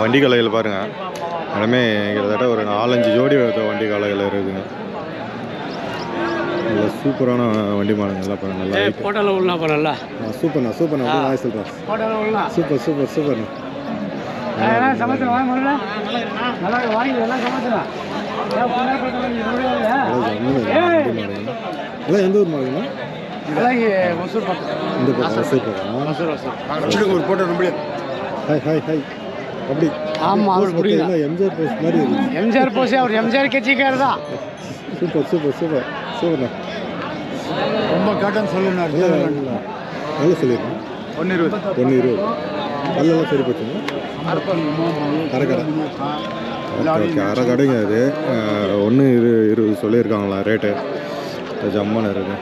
வண்டி காளைகள் பாருங்கள், எல்லாமே கிட்டத்தட்ட ஒரு 4-5 ஜோடி வண்டி காளைகள் இருக்குதுங்க. நல்ல சூப்பரான வண்டி மாடுங்க எல்லாம் பாருங்க. நல்லா போட்டோல உள்ள போறல. சூப்பர்ண்ணா சூப்பர்ண்ணா, அப்படியே வாய் சொல்கிறேன். போட்டோல உள்ள சூப்பர் சூப்பர் சூப்பர்ண்ணா. சமைச்சு வாங்க முடியல. நல்லா வாங்கி எல்லாம் சமைச்சுடா. எல்லாம் எந்த ஊர் மாடுங்கண்ணா? ஒசூர் பக்கம். இந்த பக்கம் ஒசூர் பக்கம். ஒரு போட்டோ ரொம்ப ஹாய் ஹாய் ஹாய். அப்படி ஆமாம், அவர் புரியுது. எம்ஜிஆர் போஸ்ட் மாதிரி இருக்கு. எம்ஜிஆர் போஸ், அவர் எம்ஜிஆர் கட்சிக்கார் தான். சூப்பர் சூப்பர் சூப்பர் சூப்பர்ண்ணா. ரொம்ப கேட்டேன்னு சொல்லுண்ணா. நல்லா சொல்லிடுறேன். 120 அதெல்லாம் சரி போச்சுங்க. அரைக்கடை ஓகே, அரைக்கடைங்க அது. 120 சொல்லியிருக்காங்களா ரேட்டு? ஜம்மான இருக்கு.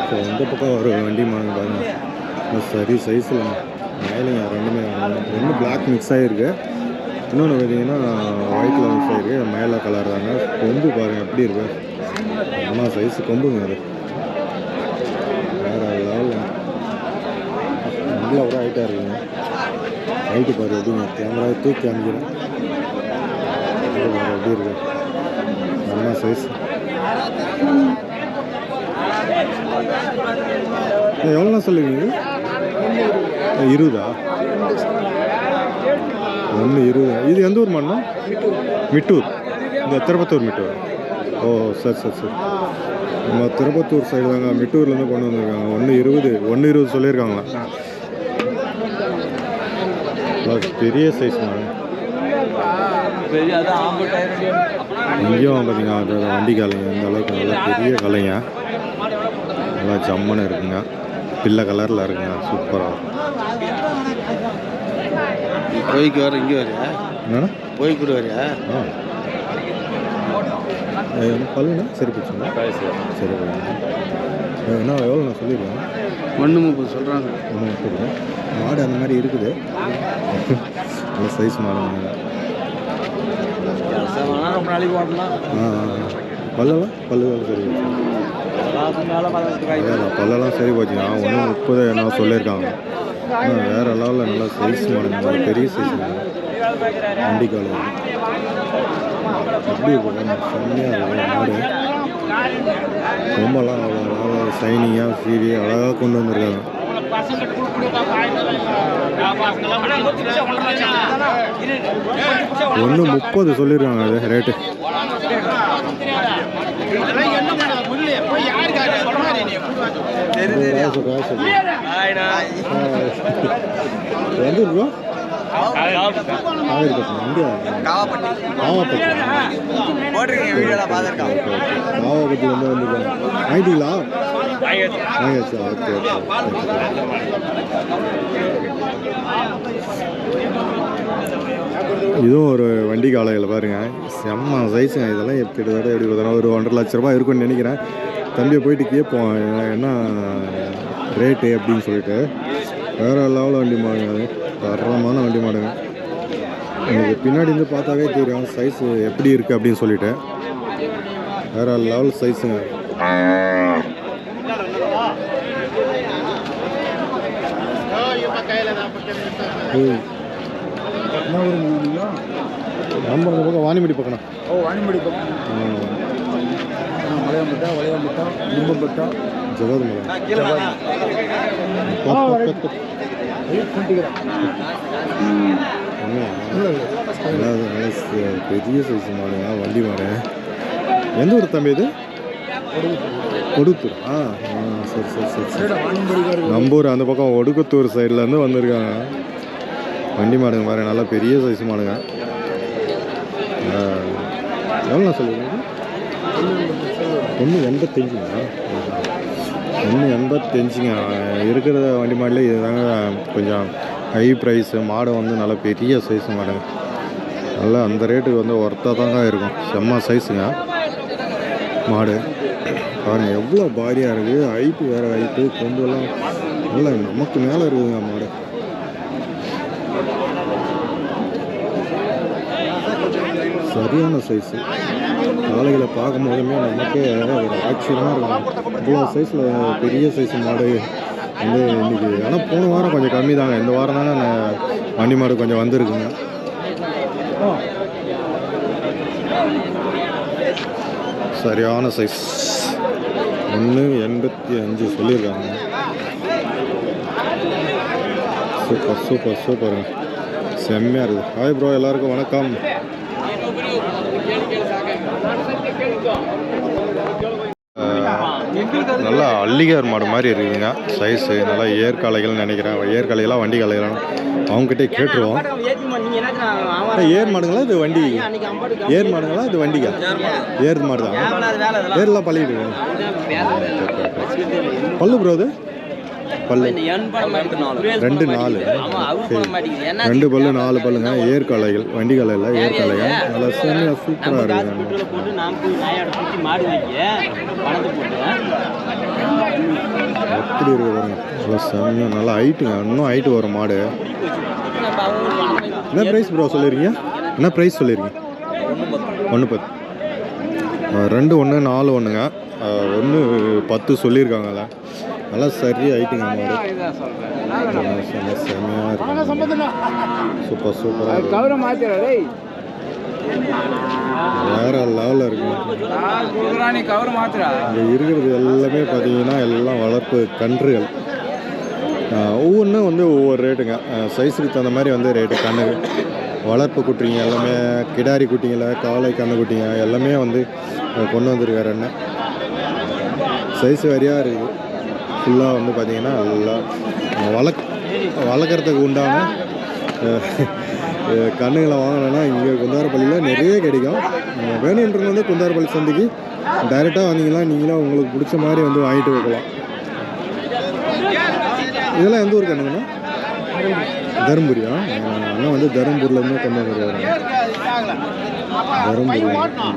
ஸோ இந்த பக்கம் ஒரு வண்டி வாங்க பாருங்க, சரி சைஸில் மேலேங்க ரெண்டுமே. ஒன்று பிளாக் மிக்ஸ் ஆகிருக்கு, இன்னொன்று பார்த்தீங்கன்னா ஒயிட்டில் மிக்ஸ் ஆகிருக்கு. மேலே கலர் தாங்க. கொம்பு பாருங்கள் எப்படி இருக்கு, அம்மா சைஸு கொம்புங்க அது. வேறு லெவலில் நல்லா கூட ஹைட்டாக இருக்குங்க. ஹைட்டு பாரு எப்படிங்க, கேமரா தூக்கி காமிக்கிறேன். வேறு எப்படி இருக்கு, அம்மா சைஸ். எவ்வளோண்ணா சொல்லுவீங்க? 20 120. இது எந்த ஊர் மாடுண்ணா? மிட்டூர். இந்த திருப்பத்தூர் மிட்டூர். ஓ சரி சரி சரி. நம்ம திருப்பத்தூர் சைடு தாங்க, மிட்டூர்லேருந்து கொண்டு வந்திருக்காங்க. 120 சொல்லியிருக்காங்களா? பெரிய சைஸ் மாடு. இங்கேயும் பார்த்தீங்கன்னா அது வண்டி காலைங்க இந்த அளவுக்கு நல்லா பெரிய கலைங்க. நல்லா ஜம்முன்னு இருக்குங்க, பிள்ளை கலரில் இருக்குங்க, சூப்பராக. போய்க்கு வர இங்கே வரையா? என்னண்ணா போய்க்கு கூட வரையா? பல்லுண்ணா சரி போச்சுங்களா? சரி என்ன எவ்வளோ நான் சொல்லிடுவேன். 130 சொல்கிறாங்க. 130. மாடு அந்த மாதிரி இருக்குது, நல்ல சைஸ் மாடு. ரொம்ப நாளைக்கு ஓட்டலாம். பல்லெல்லாம் சரி போச்சு. பல்லெல்லாம் சரி போச்சுங்க. 130 என்ன சொல்லியிருக்காங்க. வேறு லெவலில் நல்லா சைஸ் மாடுங்க, நல்ல பெரிய சைஸ் மாடு. வண்டி காலை எப்படி இருக்கும், செம்மையாக இருக்கும் மாடு. ரொம்பலாம் அவ்வளோ சைனிங்காக சீரி அழகாக கொண்டு வந்திருக்காங்க. 130 சொல்லியிருக்காங்க அது ரேட்டு. எந்த ஊர்? காவாப்பட்டி வந்து வந்துருக்காங்க. வாங்கிட்டீங்களா? வாங்கியாச்சா? Okay okay. இதுவும் ஒரு வண்டி காலையில் பாருங்கள், செம்ம சைஸுங்க. இதெல்லாம் கிட்டத்தட்ட எப்படி பார்த்தோன்னா ஒரு 1.5 லட்ச ரூபா இருக்குன்னு நினைக்கிறேன். தம்பியை போயிட்டு கேட்போம் என்ன ரேட்டு அப்படின்னு சொல்லிட்டு. வேறு லெவலில் வண்டி மாடுங்க, அது தரமான வண்டி மாடுங்க. உங்களுக்கு பின்னாடி இருந்து பார்த்தாவே தெரியும் சைஸு எப்படி இருக்குது அப்படின்னு சொல்லிட்டு. வேறு லெவல் சைஸுங்க. நம்ம இந்த பக்கம் வாணிமடி பக்கம்ண்ணா. வாணிமடி பக்கம். வளையம்பட்டா குடும்பப்பட்டா ஜவாது மலை. பெரிய சைஸ் மாடுங்க, வண்டி மாடு. எந்த ஊர் தம்பி இது? ஒடுத்தூர். சரி சரி சரி சரி. நம்ம ஊர் அந்த பக்கம் ஒடுக்கத்தூர் சைட்லேருந்து வந்திருக்காங்க. வண்டி மாடுங்க பாருங்க, நல்லா பெரிய சைஸ் மாடுங்க. எவ்வளோ சொல்லுவீங்க? 185ங்களா? 185ங்க. இருக்கிற வண்டி மாடலே இதுதாங்க கொஞ்சம் ஹை ப்ரைஸு. மாடை வந்து நல்லா பெரிய சைஸ் மாடுங்க, நல்லா அந்த ரேட்டுக்கு வந்து ஒர்த்தாக தாங்க இருக்கும். செம்ம சைஸுங்க மாடு. பாருங்கள் எவ்வளோ பாரியாக இருக்குது. ஹைட்டு வேறு ஹைட்டு, கொம்பெல்லாம் நல்லா நமக்கு மேலே இருக்குதுங்க மாடு. சரி சரியான சைஸு. காளைகளை பார்க்கும் போதுமே நமக்கே ஒரு ஆச்சரியமாக இருக்கும். இவ்வளோ சைஸில் பெரிய சைஸ் மாடு வந்து இன்றைக்கி. ஆனால் போன வாரம் கொஞ்சம் கம்மி தாங்க. இந்த வாரம் தாங்க வண்டி மாடு கொஞ்சம் வந்திருக்குங்க. சரியான சைஸ். 1.85 சொல்லியிருக்காங்க. சூப்பர் சூப்பர் சூப்பருங்க, செம்மையாக இருக்குது. ஹாய் ப்ரோ, எல்லாருக்கும் வணக்கம். நல்லா அள்ளிகார் மாடு மாதிரி இருக்குதுங்க சைஸு. நல்லா ஏற்காலைகள்னு நினைக்கிறேன். ஏற்காலைகளாக வண்டி காலைகளாம் அவங்ககிட்டே கேட்டுருவோம். ஏர் மாடுங்களா இது வண்டி? ஏர் மாடுங்களா இது வண்டிக்கா? ஏர் மாடு தான். ஏர்லாம் பள்ளிட்டு பல்லு ப்ரோ. அது பல்லு 2 4 2 பல்லு 4 பல்லுங்க. ஏற்காலைகள் வண்டி காலையில் ஏற்காலைகள் நல்லா செம்மையாக சூப்பராக இருக்குது. எப்படி இருக்குது பாருங்க, நல்லா செம்மையாக நல்லா ஹைட்டுங்க. இன்னும் ஹைட்டு வரும் மாடு. என்ன ப்ரைஸ் ப்ரோ சொல்லியிருக்கீங்க? என்ன ப்ரைஸ் சொல்லியிருக்கீங்க? 1.10. 2 1 4 1ங்க. 1.10 சொல்லியிருக்காங்க. அதில் நல்லா சரி ஹைட்டுங்க மாடு. செம்மையாக இருக்கு. சூப்பர் சூப்பராக இருக்கு. வேற லெவலில் இருக்குங்க. இங்கே இருக்கிறது எல்லாமே பார்த்தீங்கன்னா எல்லாம் வளர்ப்பு கன்றுகள். ஒவ்வொன்றும் வந்து ஒவ்வொரு ரேட்டுங்க. சைஸுக்கு தகுந்த மாதிரி வந்து ரேட்டு. கண்ணு வளர்ப்பு குட்டிங்க எல்லாமே, கிடாரி குட்டிங்களை, காளை கண்ணு குட்டிங்க எல்லாமே வந்து கொண்டு வந்திருக்காரு அண்ணன். சைஸ் வரையாக இருக்குது. ஃபுல்லாக வந்து பார்த்திங்கன்னா எல்லாம் வளர்க்குறதுக்கு உண்டான கண்ணுகளை வாங்கினோன்னா இங்கே குந்தாரப்பள்ளியில் நிறைய கிடைக்கும். வேணுன்றது வந்து குந்தாரப்பள்ளி சந்தைக்கு டைரெக்டாக வந்தீங்கன்னா நீங்களாம் உங்களுக்கு பிடிச்ச மாதிரி வந்து வாங்கிட்டு வைக்கலாம். இதெல்லாம் எந்த ஊர் கண்ணுங்கண்ணா? தருமபுரியா? அண்ணா வந்து தருமபுரியிலேருந்து கொண்டு வந்துருக்காங்க.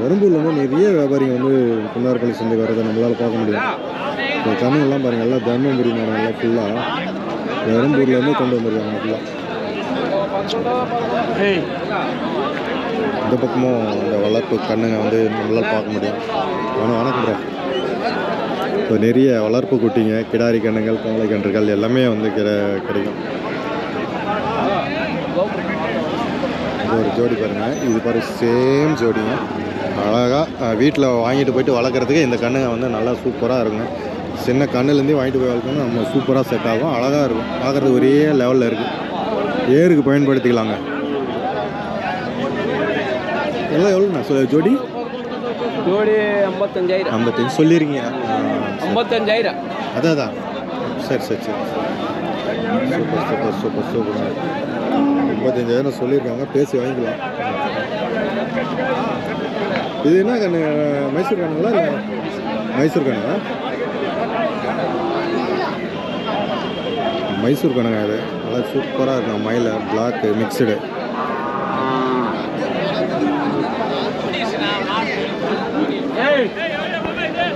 தருமபுரியிலேருந்து நிறைய வியாபாரிங்க வந்து குந்தாரப்பள்ளி சந்தைக்கு வரதை நம்மளால் பார்க்க முடியும். இந்த கண்ணுங்கள்லாம் பாருங்கள், எல்லாம் தருமபுரி மாடலாம் ஃபுல்லாக தருமபுரியிலேருந்து கொண்டு வந்துருக்காங்க ஃபுல்லாக. இந்த பக்கமும் இந்த வளர்ப்பு கண்ணுங்க வந்து நம்மளால் பார்க்க முடியும். வணக்கம் ப்ரோ. இப்போ நிறைய வளர்ப்பு குட்டிங்க, கிடாரி கண்ணுகள், காளை கன்றுகள் எல்லாமே வந்து கிடைக்கும். இது ஒரு ஜோடி பாருங்கள். இது பாரு சேம் ஜோடிங்க. அழகாக வீட்டில் வாங்கிட்டு போயிட்டு வளர்க்குறதுக்கு இந்த கண்ணுங்க வந்து நல்லா சூப்பராக இருக்குங்க. சின்ன கண்ணுலேருந்தே வாங்கிட்டு போய் வளர்க்கணும், நம்ம சூப்பராக செட் ஆகும். அழகாக இருக்கும் பார்க்குறது. ஒரே லெவலில் இருக்குது. ஏருக்கு பயன்படுத்திக்கலாங்க. எல்லாம் எவ்வளோண்ணா ஜோடி? ஜோடி 55,000. 55 சொல்லியிருக்கீங்க. 55,000. அதான் சரி சரி சரி. Super super super super. 55,000 சொல்லியிருக்காங்க, பேசி வாங்கிக்கலாம். இது என்ன கண்ணு? மைசூர் கண்ணுங்களா இல்லை? மைசூர் கண்ணுங்களா? மைசூர் கண்ணுங்க. இது நல்லா சூப்பராக இருக்கும். மயில பிளாக்கு மிக்சடு.